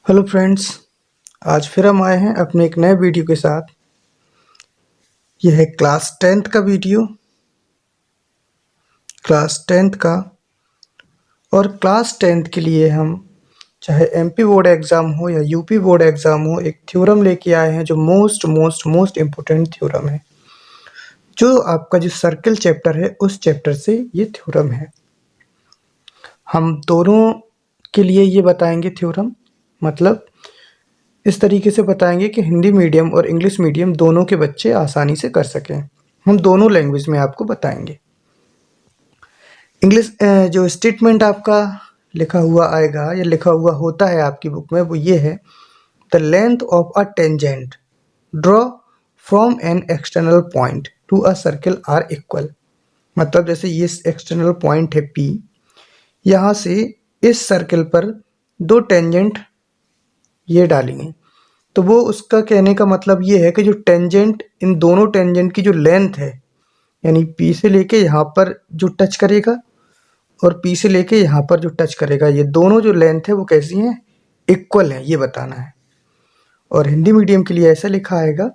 Hello friends, आज फिर हम आए हैं अपने एक नए वीडियो के साथ। यह है क्लास 10th का वीडियो। क्लास 10th का और क्लास 10th के लिए हम चाहे एमपी बोर्ड एग्ज़ाम हो या यूपी बोर्ड एग्ज़ाम हो, एक थ्योरम लेके आए हैं जो मोस्ट इम्पोर्टेंट थ्योरम है। जो आपका जो सर्किल चैप्टर है उस चैप्टर से ये थ्योरम है। हम दोनों के लिए ये बताएंगे थ्योरम, मतलब इस तरीके से बताएंगे कि हिंदी मीडियम और इंग्लिश मीडियम दोनों के बच्चे आसानी से कर सकें। हम दोनों लैंग्वेज में आपको बताएंगे। इंग्लिश जो स्टेटमेंट आपका लिखा हुआ आएगा या लिखा हुआ होता है आपकी बुक में, वो ये है: the length of a tangent draw from an external point to a circle are equal. मतलब जैसे ये एक्सटर्नल पॉइंट है P, यहाँ से इस सर्किल पर दो टेंजेंट ये डालेंगे, तो वो उसका कहने का मतलब ये है कि जो टेंजेंट, इन दोनों टेंजेंट की जो लेंथ है, यानी P से लेके यहाँ पर जो टच करेगा और P से लेके यहाँ पर जो टच करेगा, ये दोनों जो लेंथ है वो कैसी हैं, इक्वल है, ये बताना है। और हिंदी मीडियम के लिए ऐसा लिखा आएगा: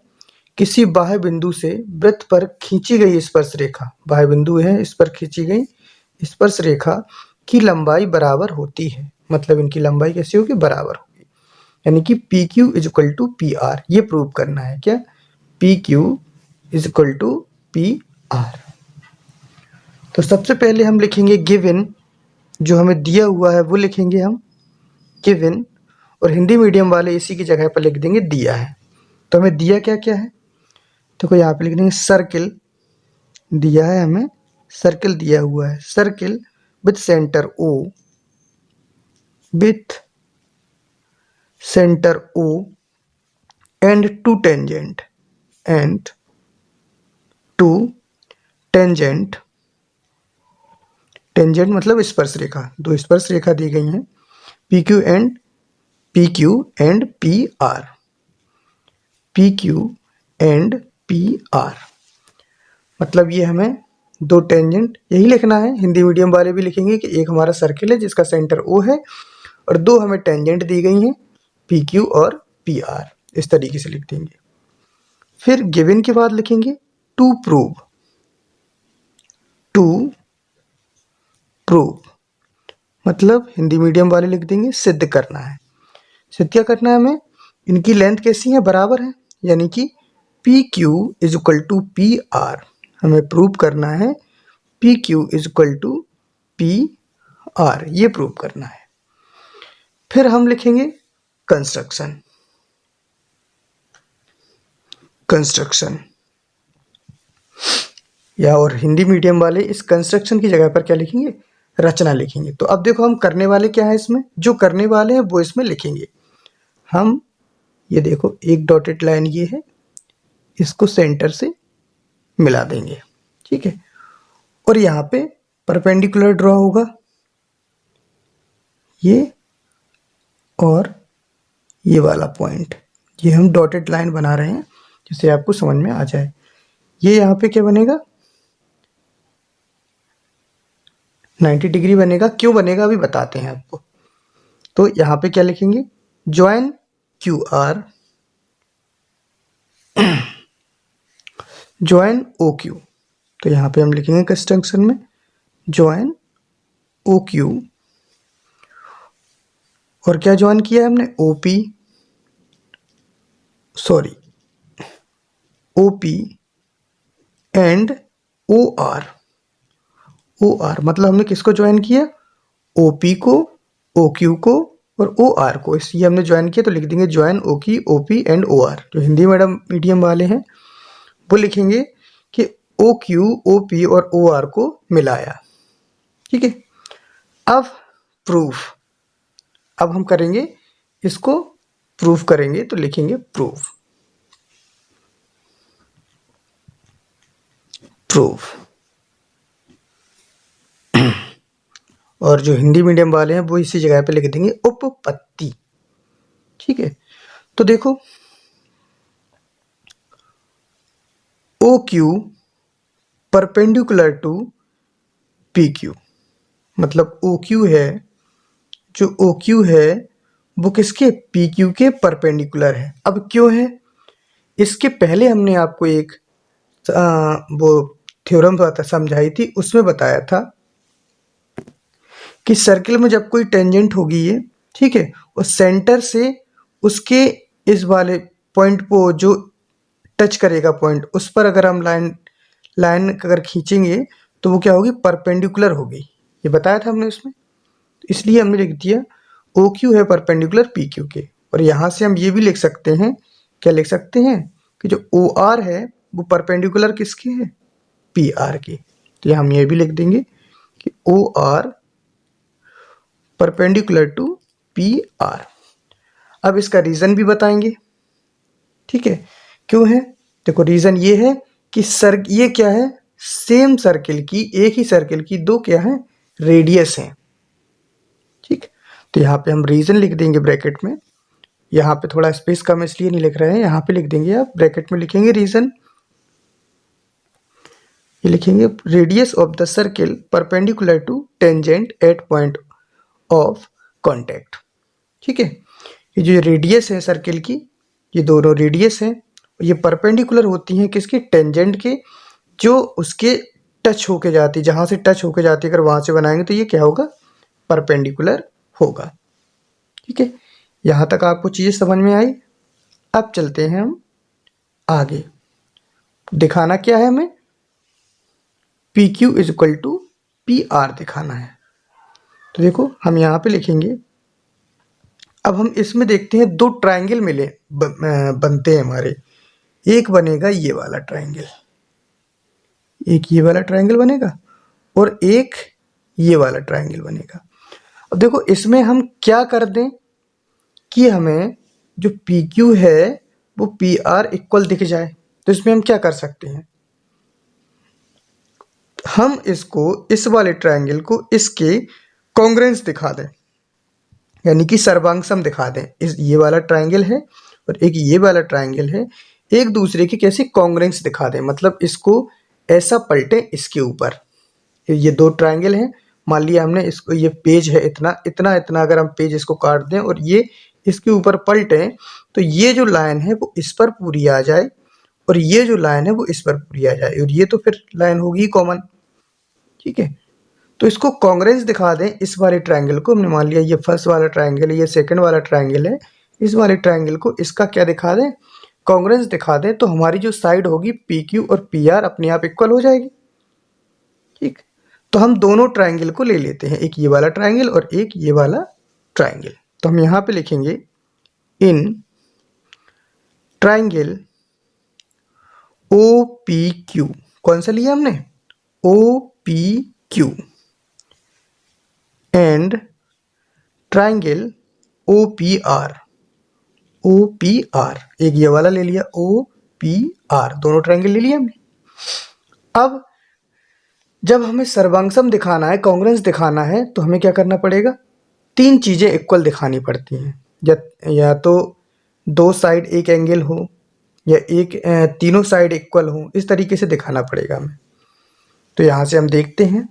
किसी बाह्य बिंदु से वृत्त पर खींची गई स्पर्श रेखा, बाह्य बिंदु है, इस पर खींची गई स्पर्श रेखा की लंबाई बराबर होती है। मतलब इनकी लंबाई कैसी होगी, बराबर होगी। यानी कि P Q is equal to P R, ये प्रूव करना है। क्या? P Q is equal to P R. तो सबसे पहले हम लिखेंगे गिवन, जो हमें दिया हुआ है वो लिखेंगे हम गिवन, और हिंदी मीडियम वाले इसी की जगह पर लिख देंगे दिया है। तो हमें दिया क्या क्या है, देखो यहाँ पे लिख देंगे सर्किल दिया है हमें, सर्किल दिया हुआ है, circle with centre O, with centre O and two tangent, and two tangent, tangent मतलब स्पर्श रेखा, दो स्पर्श रेखा दी गई हैं, P Q and P R, P Q and P R. मतलब ये हमें दो टेंजेंट यही लिखना है। हिंदी मीडियम वाले भी लिखेंगे कि एक हमारा सर्किल है जिसका सेंटर O है और दो हमें टेंजेंट दी गई हैं पी क्यू और पी आर, इस तरीके से लिख देंगे। फिर गिवन के बाद लिखेंगे टू प्रूव, टू प्रूव मतलब हिंदी मीडियम वाले लिख देंगे सिद्ध करना है। सिद्ध क्या करना है हमें, इनकी लेंथ कैसी है, बराबर है, यानी कि P Q is equal to P R. हमें प्रूव करना है P Q is equal to P R, ये प्रूव करना है। फिर हम लिखेंगे कंस्ट्रक्शन, कंस्ट्रक्शन, या और हिंदी मीडियम वाले इस कंस्ट्रक्शन की जगह पर क्या लिखेंगे, रचना लिखेंगे। तो अब देखो हम करने वाले क्या है, इसमें जो करने वाले हैं वो इसमें लिखेंगे हम। ये देखो एक डॉटेड लाइन ये है, इसको सेंटर से मिला देंगे, ठीक है। और यहाँ पे परपेंडिकुलर ड्रॉ होगा, ये और ये वाला पॉइंट, ये हम डॉटेड लाइन बना रहे हैं जिससे आपको समझ में आ जाए। ये यहाँ पे क्या बनेगा, 90 डिग्री बनेगा। क्यों बनेगा अभी बताते हैं आपको। तो यहाँ पे क्या लिखेंगे, join Q R, join O Q. तो यहाँ पे हम लिखेंगे कंस्ट्रक्शन में ज्वाइन ओ क्यू, और क्या ज्वाइन किया है हमने, OP, sorry OP and O R. O R मतलब हमने किसको ज्वाइन किया, ओपी को, ओ क्यू को और ओ आर को, इसलिए हमने ज्वाइन किया। तो लिख देंगे ज्वाइन ओ की ओपी एंड ओ आर। जो हिंदी मीडियम वाले हैं वो लिखेंगे कि ओ क्यू ओ पी और ओ आर को मिलाया, ठीक है। अब प्रूफ, अब हम करेंगे इसको प्रूफ करेंगे, तो लिखेंगे प्रूफ, प्रूफ। और जो हिंदी मीडियम वाले हैं वो इसी जगह पे लिख देंगे उपपत्ति, ठीक है। तो देखो O Q perpendicular to P Q, मतलब ओ क्यू है, जो ओ क्यू है वो किसके, पी क्यू के परपेंडिकुलर है। अब क्यों है, इसके पहले हमने आपको एक वो थ्योरम समझाई थी, उसमें बताया था कि सर्किल में जब कोई टेंजेंट होगी ये, ठीक है, और सेंटर से उसके इस वाले पॉइंट को जो टच करेगा पॉइंट, उस पर अगर हम लाइन लाइन अगर खींचेंगे तो वो क्या होगी, परपेंडिकुलर होगी। ये बताया था हमने उसमें, इसलिए हमने लिख दिया ओ क्यू है परपेंडिकुलर पी क्यू के। और यहाँ से हम ये भी लिख सकते हैं, क्या लिख सकते हैं, कि जो ओ आर है वो परपेंडिकुलर किसके है, पी आर की। तो हम ये भी लिख देंगे कि O R perpendicular to P R. अब इसका रीजन भी बताएंगे, ठीक है, क्यों है। देखो रीजन ये है कि ये क्या है, सेम सर्किल की, एक ही सर्किल की दो क्या है, रेडियस हैं, ठीक। तो यहाँ पे हम रीजन लिख देंगे ब्रैकेट में, यहाँ पे थोड़ा स्पेस कम इसलिए नहीं लिख रहे हैं, यहाँ पे लिख देंगे, आप ब्रैकेट में लिखेंगे रीजन, ये लिखेंगे radius of the circle perpendicular to tangent at point of contact, ठीक है। ये जो रेडियस है सर्किल की, ये दोनों रेडियस हैं, ये परपेंडिकुलर होती हैं किसके, टेंजेंट के, जो उसके टच होके जाती, जहाँ से टच होके जाती, अगर वहाँ से बनाएंगे तो ये क्या होगा, परपेंडिकुलर होगा, ठीक है। यहाँ तक आपको चीज़ें समझ में आई। अब चलते हैं हम आगे, दिखाना क्या है हमें, P Q is equal to P R दिखाना है। तो देखो हम यहाँ पे लिखेंगे, अब हम इसमें देखते हैं दो ट्रायंगल मिले बनते हैं हमारे, एक बनेगा ये वाला ट्रायंगल, एक ये वाला ट्रायंगल बनेगा और एक ये वाला ट्रायंगल बनेगा। अब देखो इसमें हम क्या कर दें कि हमें जो पी क्यू है वो पी आर इक्वल दिख जाए। तो इसमें हम क्या कर सकते हैं, हम इसको, इस वाले ट्रायंगल को इसके कॉन्ग्रेंस दिखा दें, यानी कि सर्वांगसम दिखा दें। इस ये वाला ट्रायंगल है और एक ये वाला ट्रायंगल है, एक दूसरे की कैसे कॉन्ग्रेंस दिखा दें, मतलब इसको ऐसा पलटे इसके ऊपर। ये दो ट्रायंगल हैं, मान लिया हमने इसको, ये पेज है इतना इतना इतना, अगर हम पेज इसको काट दें और ये इसके ऊपर पलटें, तो ये जो लाइन है वो इस पर पूरी आ जाए और ये जो लाइन है वो इस पर पूरी आ जाए, और ये तो फिर लाइन होगी कॉमन, ठीक है। तो इसको कॉन्ग्रेंस दिखा दें इस वाले ट्रायंगल को, हमने मान लिया ये फर्स्ट वाला ट्रायंगल है, ये सेकंड वाला ट्रायंगल है, इस वाले ट्रायंगल को इसका क्या दिखा दें, कॉन्ग्रेंस दिखा दें, तो हमारी जो साइड होगी पी क्यू और पी आर अपने आप इक्वल हो जाएगी, ठीक। तो हम दोनों ट्रायंगल को ले लेते हैं, एक ये वाला ट्रायंगल और एक ये वाला ट्रायंगल। तो हम यहाँ पे लिखेंगे in triangle O P Q, कौन सा लिया हमने, O P Q, and triangle O P R, O P R, एक ये वाला ले लिया ओ पी आर, दोनों ट्रायंगल ले लिया हमने। अब जब हमें सर्वांगसम दिखाना है, कॉन्ग्रेंस दिखाना है, तो हमें क्या करना पड़ेगा, तीन चीज़ें इक्वल दिखानी पड़ती हैं, या तो दो साइड एक एंगल हो, या एक तीनों साइड इक्वल हो, इस तरीके से दिखाना पड़ेगा हमें। तो यहाँ से हम देखते हैं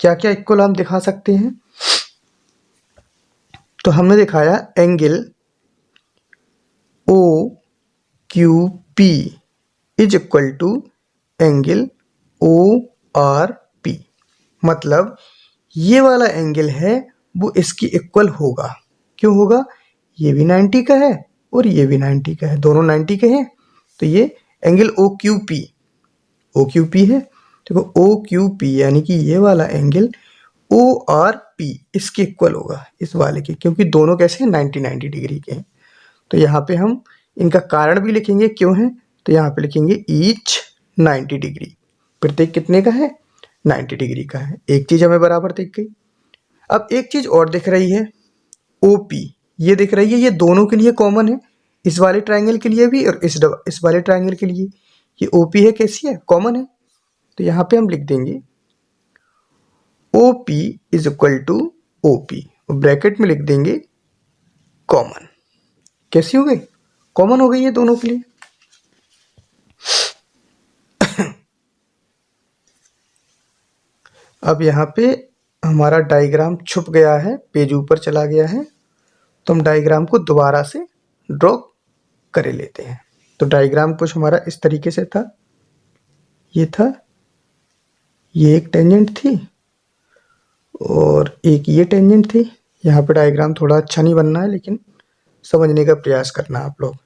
क्या क्या इक्वल हम दिखा सकते हैं। तो हमने दिखाया angle O Q P is equal to angle O R P, मतलब ये वाला एंगल है वो इसकी इक्वल होगा। क्यों होगा, ये भी 90 का है और ये भी 90 का है, दोनों 90 के हैं, तो ये एंगल ओ क्यू पी है। देखो ओ क्यू पी यानी कि ये वाला एंगल ओ आर पी इसके इक्वल होगा इस वाले के, क्योंकि दोनों कैसे हैं, 90 डिग्री के हैं। तो यहाँ पे हम इनका कारण भी लिखेंगे क्यों है, तो यहाँ पे लिखेंगे ईच 90 डिग्री, प्रत्येक कितने का है, 90 डिग्री का है। एक चीज़ हमें बराबर दिख गई। अब एक चीज़ और दिख रही है, ओ पी, ये दिख रही है, ये दोनों के लिए कॉमन है, इस वाले ट्रायंगल के लिए भी और इस वाले ट्रायंगल के लिए। ये ओ पी है, कैसी है, कॉमन है। तो यहाँ पे हम लिख देंगे O P is equal to O P, bracket में लिख देंगे कॉमन। कैसी हो गई, कॉमन हो गई है दोनों के लिए। अब यहाँ पे हमारा डायग्राम छुप गया है, पेज ऊपर चला गया है, तो हम डायग्राम को दोबारा से ड्रॉ कर लेते हैं। तो डायग्राम कुछ हमारा इस तरीके से था, ये था, ये एक टेंजेंट थी और एक ये टेंजेंट थी। यहाँ पे डायग्राम थोड़ा अच्छा नहीं बनना है, लेकिन समझने का प्रयास करना आप लोग।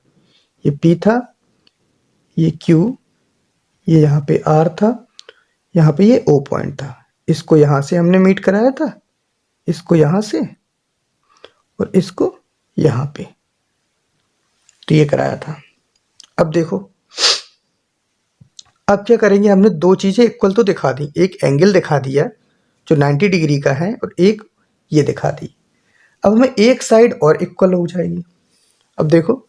ये P था, ये Q, ये यहाँ पे R था, यहाँ पे ये O पॉइंट था। इसको यहाँ से हमने मीट कराया था, इसको यहाँ से और इसको यहाँ पे, तो ये कराया था। अब देखो, अब क्या करेंगे, हमने दो चीजें इक्वल तो दिखा दी, एक एंगल दिखा दिया जो 90 डिग्री का है और एक ये दिखा दी। अब हमें एक साइड और इक्वल हो जाएगी। अब देखो,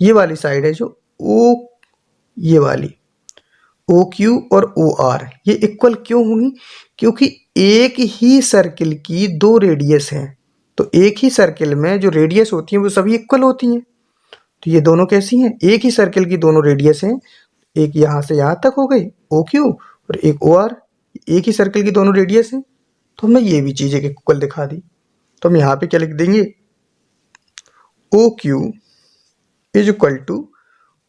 ये वाली साइड है जो ओ, ये वाली ओ क्यू और ओ आर, ये इक्वल क्यों होंगी? क्योंकि एक ही सर्किल की दो रेडियस हैं, तो एक ही सर्किल में जो रेडियस होती हैं वो सभी इक्वल होती हैं। तो ये दोनों कैसी हैं? एक ही सर्किल की दोनों रेडियस हैं, एक यहाँ से यहाँ तक हो गई ओ क्यू और एक ओ आर, एक ही सर्किल की दोनों रेडियस हैं। तो हमने ये भी चीज़ एक इक्वल दिखा दी। तो हम यहाँ पे क्या लिख देंगे, O Q is equal to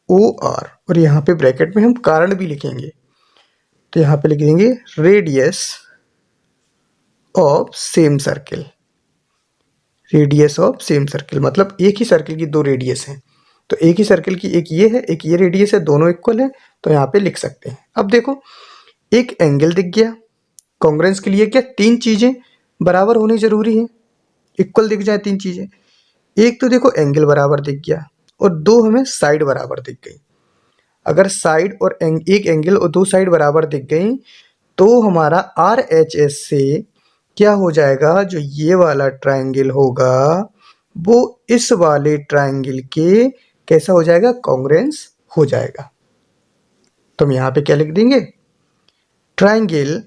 O R, और यहाँ पे ब्रैकेट में हम कारण भी लिखेंगे। तो यहाँ पे लिख देंगे radius of same circle. Radius of same circle मतलब एक ही सर्किल की दो रेडियस हैं, तो एक ही सर्किल की एक ये है, एक ये रेडियस है, दोनों इक्वल है, तो यहाँ पे लिख सकते हैं। अब देखो, एक एंगल दिख गया, कॉन्ग्रुएंस के लिए क्या तीन चीजें बराबर होनी जरूरी है, इक्वल दिख जाए तीन चीजें। एक तो देखो एंगल बराबर दिख गया और दो हमें साइड बराबर दिख गई। अगर साइड और एक एंगल और दो साइड बराबर दिख गई तो हमारा आर एच एस से क्या हो जाएगा, जो ये वाला ट्रायंगल होगा वो इस वाले ट्रायंगल के कैसा हो जाएगा, कॉन्ग्रुएंस हो जाएगा। तो हम यहाँ पे क्या लिख देंगे, ट्रायंगल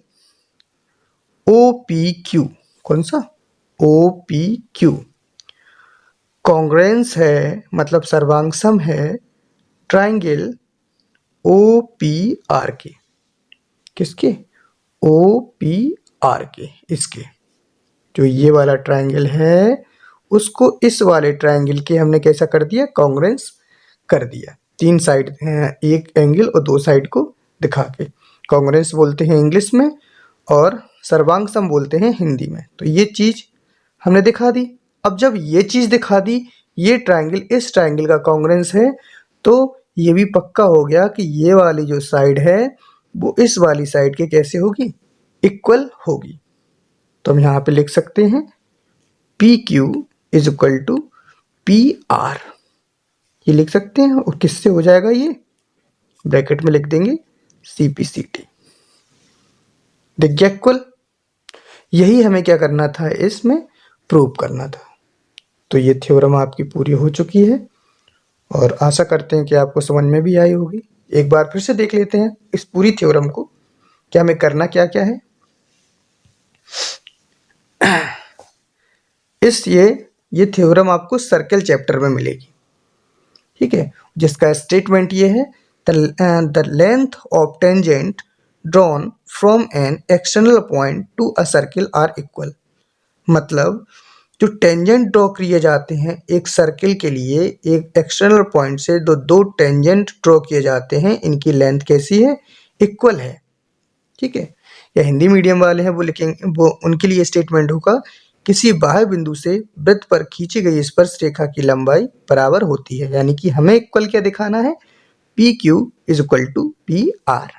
ओ पी क्यू, कौन सा, ओ पी क्यू कॉन्ग्रुएंस है, मतलब सर्वांगसम है ट्रायंगल ओ पी आर के। किसके, ओ पी आर के, इसके। जो ये वाला ट्रायंगल है उसको इस वाले ट्रायंगल के हमने कैसा कर दिया, कॉन्ग्रुएंस कर दिया। तीन साइड हैं, एक एंगल और दो साइड को दिखा के। कॉन्ग्रुएंस बोलते हैं इंग्लिश में और सर्वांगसम बोलते हैं हिंदी में। तो ये चीज हमने दिखा दी। अब जब ये चीज दिखा दी, ये ट्रायंगल इस ट्रायंगल का कॉन्ग्रुएंस है, तो ये भी पक्का हो गया कि ये वाली जो साइड है वो इस वाली साइड के कैसे होगी, इक्वल होगी। तो हम यहाँ पे लिख सकते हैं P Q is equal to P R, ये लिख सकते हैं। और किससे हो जाएगा, ये ब्रैकेट में लिख देंगे सी पी सी टी, दिख गया इक्वल। यही हमें क्या करना था, इसमें प्रूव करना था। तो ये थ्योरम आपकी पूरी हो चुकी है और आशा करते हैं कि आपको समझ में भी आई होगी। एक बार फिर से देख लेते हैं इस पूरी थ्योरम को, क्या हमें करना क्या क्या है। ये थ्योरम आपको सर्कल चैप्टर में मिलेगी, ठीक है, जिसका स्टेटमेंट ये है, the length of tangent drawn from an external point to a circle are equal. मतलब जो टेंजेंट ड्रॉ किए जाते हैं एक सर्किल के लिए, एक एक्सटर्नल पॉइंट से दो टेंजेंट ड्रॉ किए जाते हैं, इनकी लेंथ कैसी है, इक्वल है, ठीक है। या हिंदी मीडियम वाले हैं वो लिखेंगे, वो उनके लिए स्टेटमेंट होगा, किसी बाह्य बिंदु से वृत्त पर खींची गई स्पर्श रेखा की लंबाई बराबर होती है। यानी कि हमें इक्वल क्या दिखाना है, P Q is equal to P R.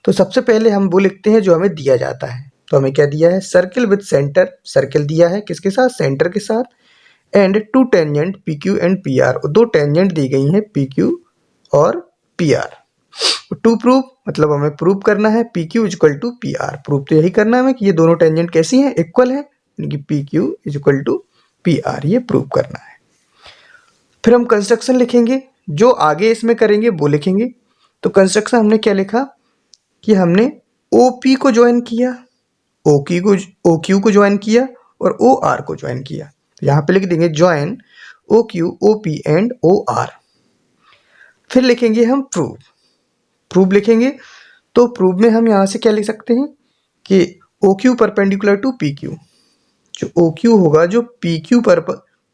तो सबसे पहले हम वो लिखते हैं जो हमें दिया जाता है। तो हमें क्या दिया है, सर्किल विद सेंटर, सर्किल दिया है किसके साथ, सेंटर के साथ, and two tangent P Q and P R, दो टेंजेंट दी गई हैं पी क्यू और पी आर। टू प्रूव मतलब हमें प्रूव करना है P Q is equal to P R. Prove तो यही करना है हमें कि ये दोनों टेंजेंट कैसी हैं, इक्वल है, यानी कि P Q is equal to P R, ये प्रूव करना है। फिर हम कंस्ट्रक्शन लिखेंगे, जो आगे इसमें करेंगे वो लिखेंगे। तो कंस्ट्रक्शन हमने क्या लिखा कि हमने ओ पी को ज्वाइन किया, ओ क्यू को ज्वाइन किया और ओ आर को ज्वाइन किया। तो यहाँ पे लिख देंगे join O Q O P and O R. फिर लिखेंगे हम प्रूव लिखेंगे। तो प्रूव में हम यहाँ से क्या लिख सकते हैं कि O Q perpendicular to P Q, जो ओ क्यू होगा जो पी क्यू पर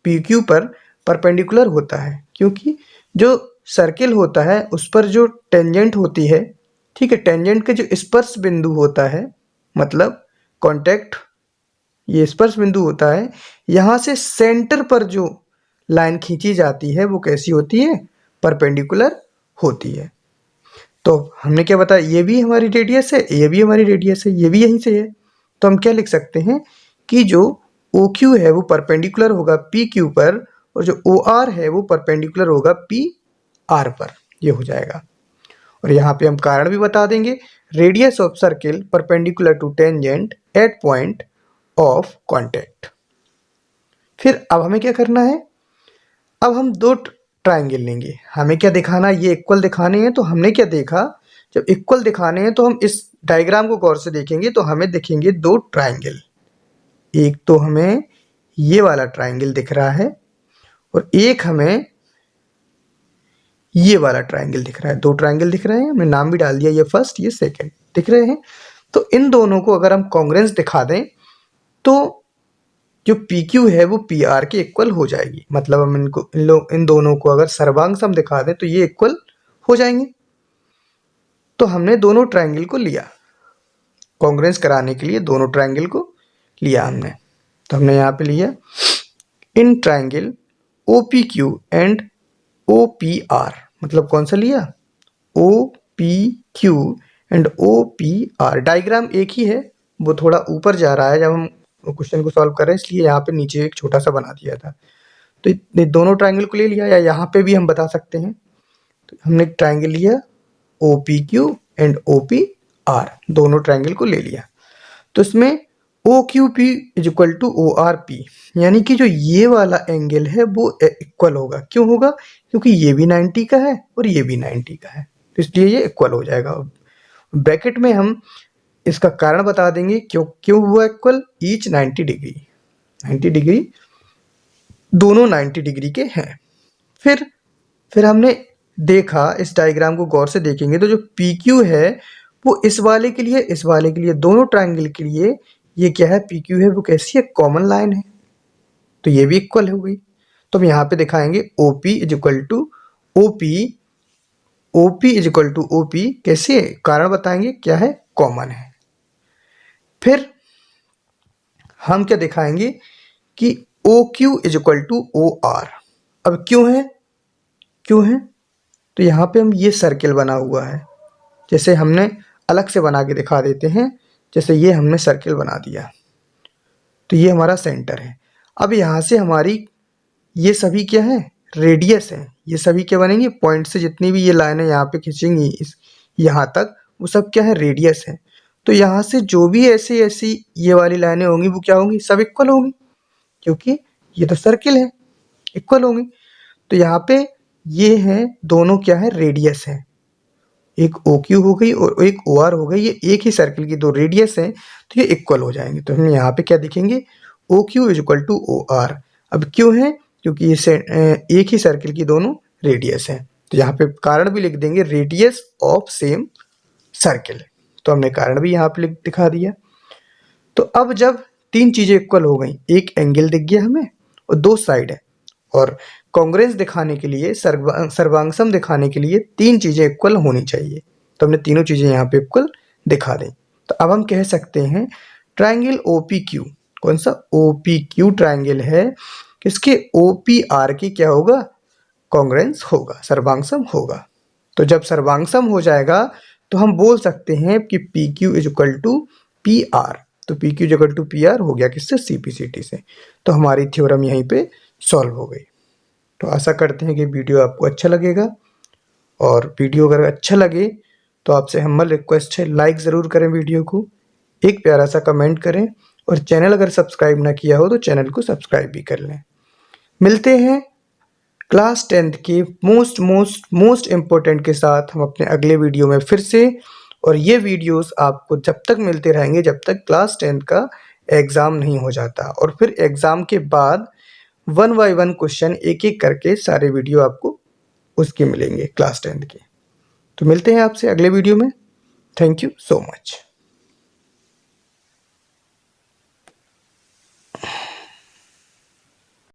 पी क्यू पर परपेंडिकुलर होता है, क्योंकि जो सर्किल होता है उस पर जो टेंजेंट होती है, ठीक है, टेंजेंट का जो स्पर्श बिंदु होता है, मतलब कॉन्टैक्ट, ये स्पर्श बिंदु होता है, यहाँ से सेंटर पर जो लाइन खींची जाती है वो कैसी होती है, परपेंडिकुलर होती है। तो हमने क्या बताया, ये भी हमारी रेडियस है, ये भी हमारी रेडियस है, ये भी यहीं से है। तो हम क्या लिख सकते हैं कि जो ओ क्यू है वो परपेंडिकुलर होगा पी क्यू पर, और जो ओ आर है वो परपेंडिकुलर होगा पी आर पर, ये हो जाएगा। और यहाँ पे हम कारण भी बता देंगे, radius of circle perpendicular to tangent at point of contact. फिर अब हमें क्या करना है, अब हम दो ट्राइंगल लेंगे, हमें क्या दिखाना, ये इक्वल दिखाने हैं। तो हमने क्या देखा, जब इक्वल दिखाने हैं तो हम इस डायग्राम को गौर से देखेंगे तो हमें दिखेंगे दो ट्राइंगल। एक तो हमें ये वाला ट्राइंगल दिख रहा है और एक हमें ये वाला ट्राइंगल दिख रहा है। दो ट्राइंगल दिख रहे हैं, हमने नाम भी डाल दिया, ये फर्स्ट ये सेकंड दिख रहे हैं। तो इन दोनों को अगर हम कॉन्ग्रेंस दिखा दें तो जो पी क्यू है वो पी आर के इक्वल हो जाएगी। मतलब हम इन दोनों को अगर सर्वांग सम दिखा दें तो ये इक्वल हो जाएंगे। तो हमने दोनों ट्राइंगल को लिया, कॉन्ग्रेंस कराने के लिए दोनों ट्राइंगल को लिया हमने। तो हमने यहाँ पे लिया in triangle O P Q and O P R, मतलब कौन सा लिया, O P Q and O P R. Diagram एक ही है, वो थोड़ा ऊपर जा रहा है जब हम क्वेश्चन को सॉल्व करें, इसलिए यहाँ पे नीचे एक छोटा सा बना दिया था। तो ये दोनों ट्राइंगल को ले लिया, या यहाँ पे भी हम बता सकते हैं। तो हमने ट्राइंगल लिया O P Q and O P R, दोनों ट्राइंगल को ले लिया। तो इसमें O Q P is equal to O R P, यानी कि जो ये वाला एंगल है वो इक्वल होगा। क्यों होगा, क्योंकि ये भी 90 का है और ये भी 90 का है, तो इसलिए ये इक्वल हो जाएगा। ब्रैकेट में हम इसका कारण बता देंगे क्यों हुआ इक्वल, ईच 90 डिग्री, 90 डिग्री, दोनों 90 डिग्री के हैं। फिर हमने देखा, इस डायग्राम को गौर से देखेंगे तो जो पी क्यू है वो इस वाले के लिए दोनों ट्राइंगल के लिए ये क्या है, पी क्यू है वो कैसी है, कॉमन लाइन है, तो ये भी इक्वल हो गई। तो हम यहाँ पे दिखाएंगे O P is equal to O P is equal to O P, कैसे, कारण बताएंगे क्या है, कॉमन है। फिर हम क्या दिखाएंगे कि O Q is equal to O R. अब क्यों है, तो यहाँ पे हम ये सर्किल बना हुआ है, जैसे हमने अलग से बना के दिखा देते हैं, जैसे ये हमने सर्किल बना दिया, तो ये हमारा सेंटर है। अब यहाँ से हमारी ये सभी क्या है, रेडियस है, ये सभी क्या बनेंगे, पॉइंट से जितनी भी ये लाइनें यहाँ पे खींचेंगी इस यहाँ तक, वो सब क्या है, रेडियस है। तो यहाँ से जो भी ऐसी ये वाली लाइनें होंगी वो क्या होंगी, सब इक्वल होंगी, क्योंकि ये तो सर्किल है, इक्वल होंगी। तो यहाँ पे ये है, दोनों क्या है, रेडियस है, एक ओ क्यू हो गई और एक ओ आर हो गई, ये एक ही सर्किल की दो रेडियस है, तो ये इक्वल हो जाएंगे। तो हम यहाँ पे क्या दिखेंगे, O Q is equal to O R. अब क्यों है, क्योंकि ये एक ही सर्किल की दोनों रेडियस है। तो यहाँ पे कारण भी लिख देंगे, रेडियस ऑफ सेम सर्किल, तो हमने कारण भी यहाँ पे दिखा दिया। तो अब जब तीन चीजें इक्वल हो गई, एक एंगल दिख गया हमें और दो साइड है, और कॉन्ग्रेंस दिखाने के लिए, सर्वांगसम दिखाने के लिए तीन चीजें इक्वल होनी चाहिए, तो हमने तीनों चीजें यहाँ पे इक्वल दिखा दें। तो अब हम कह सकते हैं ट्राइंगल ओ पी क्यू, कौन सा, ओ पी क्यू ट्राइंगल है, किसके, ओ पी आर की क्या होगा, कॉन्ग्रेंस होगा, सर्वांगसम होगा। तो जब सर्वांगसम हो जाएगा तो हम बोल सकते हैं कि P Q is equal to P R. तो P Q is equal to P R हो गया किससे, सी पी सी टी से। तो हमारी थ्योरम यहीं पे सॉल्व हो गई। तो आशा करते हैं कि वीडियो आपको अच्छा लगेगा, और वीडियो अगर अच्छा लगे तो आपसे हम्बल रिक्वेस्ट है, लाइक ज़रूर करें वीडियो को, एक प्यारा सा कमेंट करें, और चैनल अगर सब्सक्राइब ना किया हो तो चैनल को सब्सक्राइब भी कर लें। मिलते हैं क्लास 10th के मोस्ट इम्पोर्टेंट के साथ हम अपने अगले वीडियो में फिर से, और ये वीडियोस आपको जब तक मिलते रहेंगे जब तक क्लास 10th का एग्ज़ाम नहीं हो जाता, और फिर एग्ज़ाम के बाद 1 बाय 1 क्वेश्चन एक एक करके सारे वीडियो आपको उसके मिलेंगे क्लास 10th के। तो मिलते हैं आपसे अगले वीडियो में। Thank you so much.